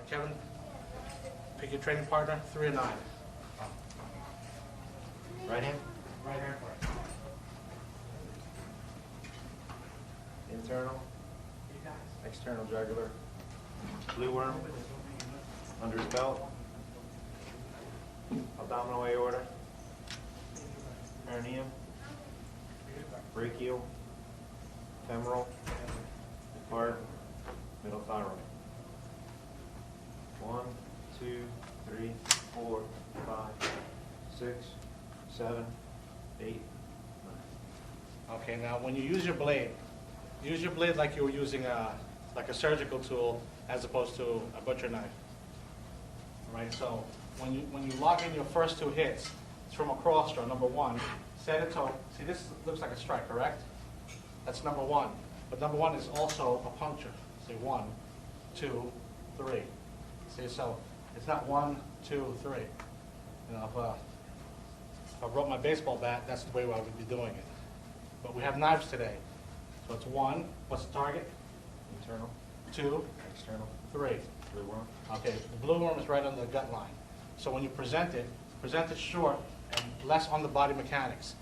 Kevin, pick your training partner, 3 and 9. Right hand? Right hand first. Internal. External jugular. Blue worm. Under his belt. Abdominal aorta. Perineum. Brachial. Femoral. Heart. Middle thyroid. 1, 2, 3, 4, 5, 6, 7, 8, 9. Okay, now when you use your blade like you were using like a surgical tool as opposed to a butcher knife. All right, so when you log in your first 2 hits, it's from a cross draw. Number 1, set it to, see this looks like a strike, correct? That's number 1. But number 1 is also a puncture. See, 1, 2, 3. See, so it's not 1, 2, 3. You know, if I wrote my baseball bat, that's the way I would be doing it. But we have knives today. So it's 1, what's the target? Internal. 2, External. 3. Blue worm. Okay, the blue worm is right on the gut line. So when you present it short and less on the body mechanics.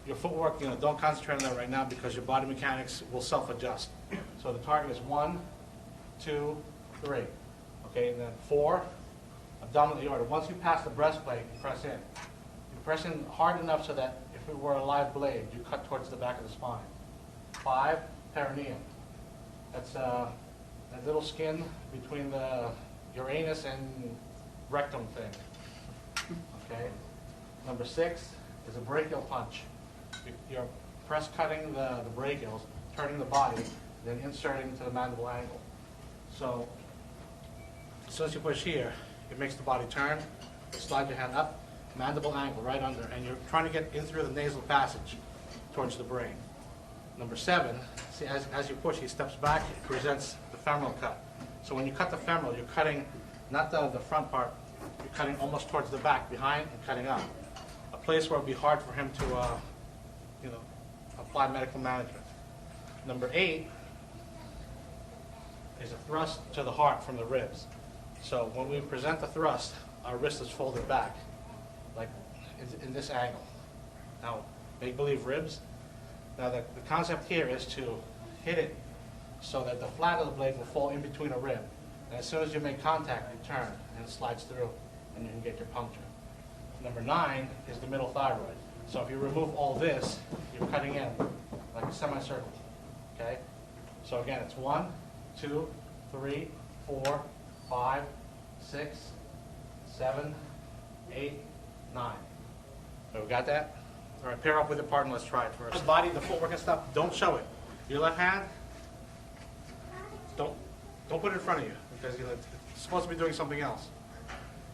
Your footwork, you know, don't concentrate on that right now because your body mechanics will self-adjust. So the target is 1, 2, 3. Okay, and then 4, abdominal aorta. Once you pass the breastplate, you press in. You press in hard enough so that if it were a live blade, you cut towards the back of the spine. 5, perineum. That's that little skin between your anus and rectum thing. Okay. Number 6 is a brachial punch. You're press cutting the brachials, turning the body, then inserting into the mandible angle. So as soon as you push here, it makes the body turn. Slide your hand up, mandible angle right under, and you're trying to get in through the nasal passage towards the brain. Number 7, see as you push, he steps back, it presents the femoral cut. So when you cut the femoral, you're cutting not the front part, you're cutting almost towards the back, behind, and cutting up. A place where it would be hard for him to, you know, apply medical management. Number 8 is a thrust to the heart from the ribs. So when we present the thrust, our wrist is folded back, like in this angle. Now, make-believe ribs. Now the concept here is to hit it so that the flat of the blade will fall in between a rib. And as soon as you make contact, you turn and it slides through and you can get your puncture. Number 9 is the middle thyroid. So if you remove all this, you're cutting in like a semicircle, okay? So again, it's 1, 2, 3, 4, 5, 6, 7, 8, 9. So we got that? All right, pair up with your partner. Let's try it first. Body, the footwork and stuff, don't show it. Your left hand, don't put it in front of you because it's supposed to be doing something else.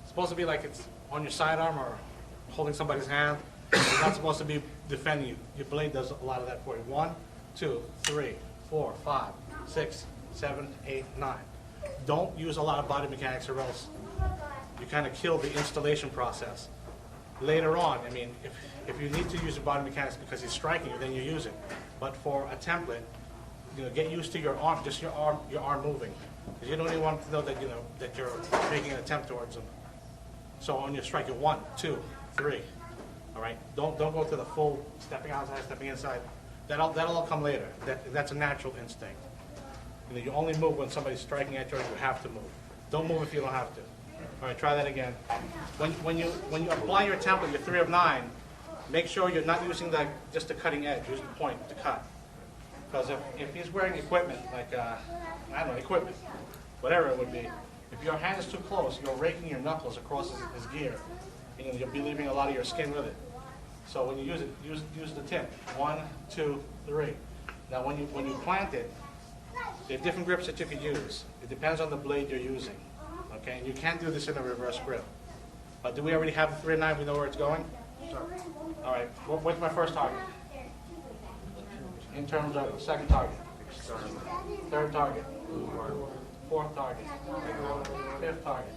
It's supposed to be like it's on your sidearm or holding somebody's hand. It's not supposed to be defending you. Your blade does a lot of that for you. 1, 2, 3, 4, 5, 6, 7, 8, 9. Don't use a lot of body mechanics or else you kind of kill the installation process. Later on, I mean, if you need to use your body mechanics because he's striking you, then you use it. But for a template, you know, get used to your arm, just your arm moving. Because you don't even want to know that, you know, that you're making an attempt towards him. So on your strike, you're 1, 2, 3. All right, don't go to the full stepping outside, stepping inside. That'll all come later. That's a natural instinct. You know, you only move when somebody's striking at you, or you have to move. Don't move if you don't have to. All right, try that again. When you apply your template, your 3 of 9, make sure you're not using just the cutting edge. Use the point to cut. Because if he's wearing equipment, like I don't know, equipment, whatever it would be, if your hand is too close, you're raking your knuckles across his gear. And you'll be leaving a lot of your skin with it. So when you use it, use the tip. 1, 2, 3. Now when you plant it, there are different grips that you can use. It depends on the blade you're using. Okay, and you can't do this in a reverse grip. But do we already have the 3 and 9? We know where it's going? Sure. All right. What's my first target? Internal jugular. Second target. Third target. Fourth target. Fifth target.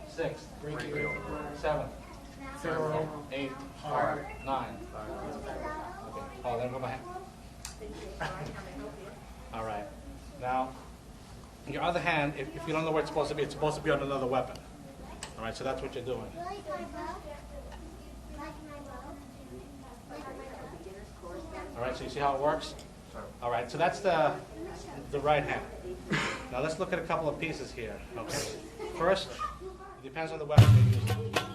Sixth. 7th. 8th. 9. Okay. Oh, there go my hand. All right. Now, Your other hand, if you don't know where it's supposed to be on another weapon. All right, so that's what you're doing. All right, so you see how it works? All right, so that's the right hand. Now let's look at a couple of pieces here, okay? First, it depends on the weapon you're using.